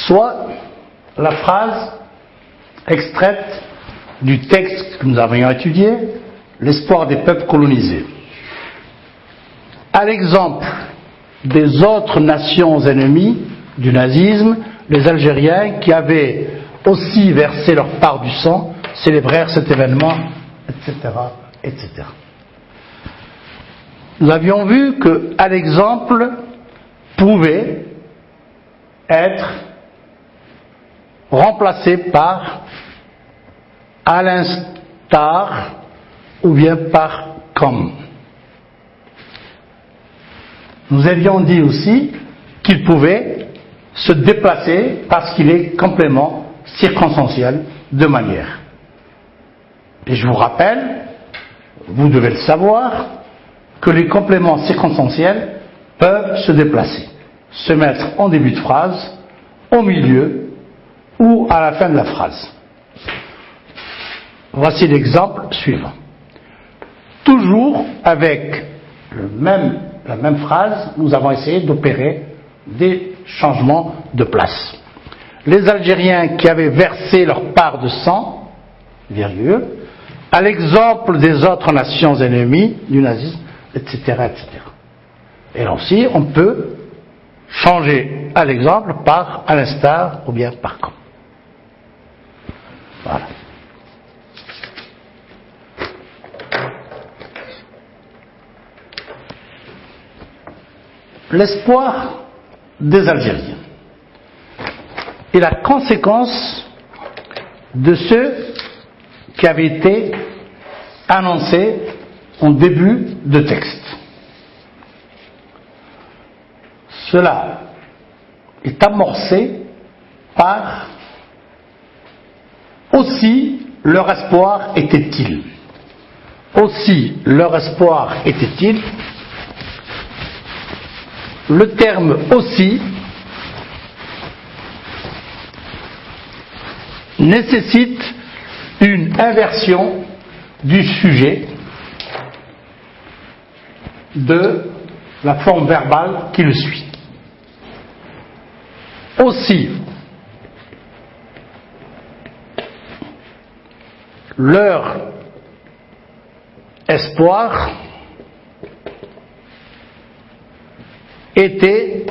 soit la phrase extraite du texte que nous avions étudié, L'espoir des peuples colonisés. À l'exemple des autres nations ennemies du nazisme, les Algériens qui avaient aussi versé leur part du sang, célébrèrent cet événement, etc., etc. Nous avions vu que, à l'exemple, pouvait être remplacé par à l'instar ou bien par comme. Nous avions dit aussi qu'il pouvait se déplacer parce qu'il est complément circonstanciel de manière. Et je vous rappelle, vous devez le savoir, que les compléments circonstanciels peuvent se déplacer, se mettre en début de phrase, au milieu ou à la fin de la phrase. Voici l'exemple suivant. Toujours avec la même phrase, nous avons essayé d'opérer des changements de place. Les Algériens qui avaient versé leur part de sang, virgule, à l'exemple des autres nations ennemies du nazisme, etc., etc. Et là aussi, on peut changer à l'exemple par à l'instar ou bien par comme. Voilà. L'espoir des Algériens est la conséquence de ce qui avait été annoncé en début de texte. Cela est amorcé par aussi leur espoir était-il. Aussi leur espoir était-il. Le terme aussi nécessite une inversion du sujet de la forme verbale qui le suit. Aussi, leur espoir était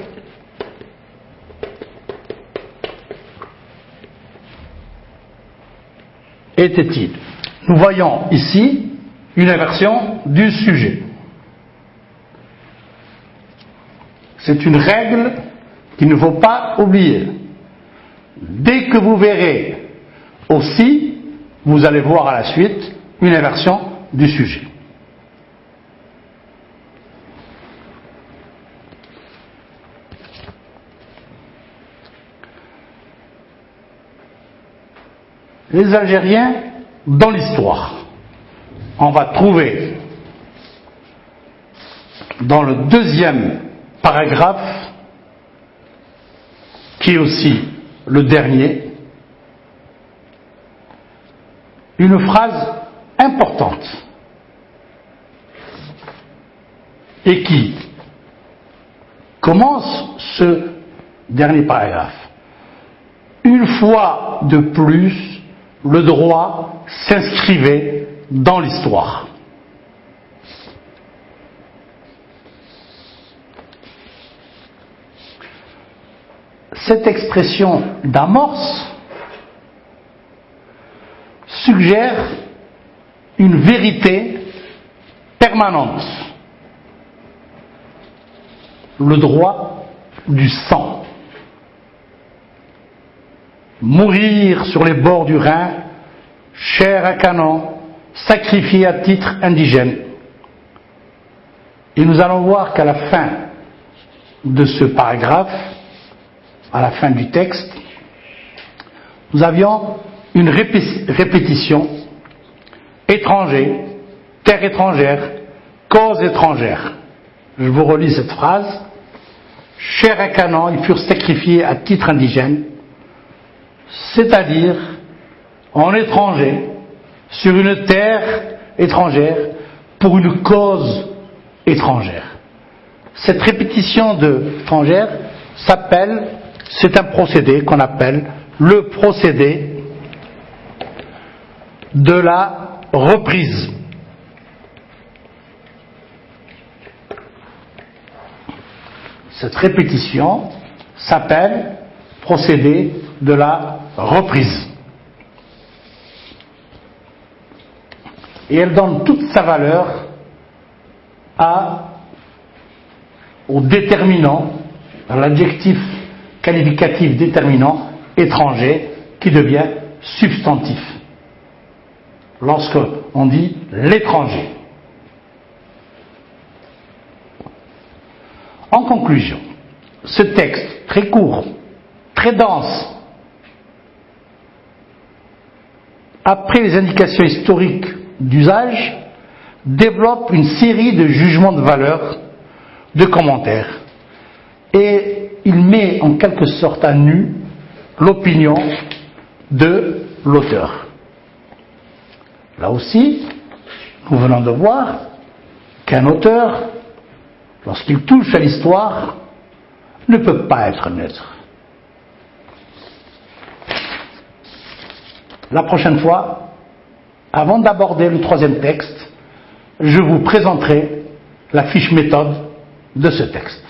était-il. Nous voyons ici une inversion du sujet. C'est une règle qu'il ne faut pas oublier. Dès que vous verrez aussi, vous allez voir à la suite une inversion du sujet. Les Algériens, dans l'histoire, on va trouver dans le deuxième paragraphe, qui est aussi le dernier, une phrase importante et qui commence ce dernier paragraphe. Une fois de plus, le droit s'inscrivait dans l'histoire. Cette expression d'amorce suggère une vérité permanente. Le droit du sang. Mourir sur les bords du Rhin, chair à canon, sacrifié à titre indigène. Et nous allons voir qu'à la fin de ce paragraphe, à la fin du texte, nous avions une répétition: étranger, terre étrangère, cause étrangère. Je vous relis cette phrase. Chair à canon, ils furent sacrifiés à titre indigène, c'est-à-dire en étranger, sur une terre étrangère, pour une cause étrangère. Cette répétition de étrangère s'appelle c'est un procédé qu'on appelle le procédé de la reprise. Cette répétition s'appelle procédé de la reprise. Et elle donne toute sa valeur au déterminant, à l'adjectif qualificatif déterminant étranger qui devient substantif. Lorsque on dit l'étranger. En conclusion, ce texte très court, très dense, après les indications historiques d'usage, développe une série de jugements de valeur, de commentaires, et il met en quelque sorte à nu l'opinion de l'auteur. Là aussi, nous venons de voir qu'un auteur, lorsqu'il touche à l'histoire, ne peut pas être neutre. La prochaine fois, avant d'aborder le troisième texte, je vous présenterai la fiche méthode de ce texte.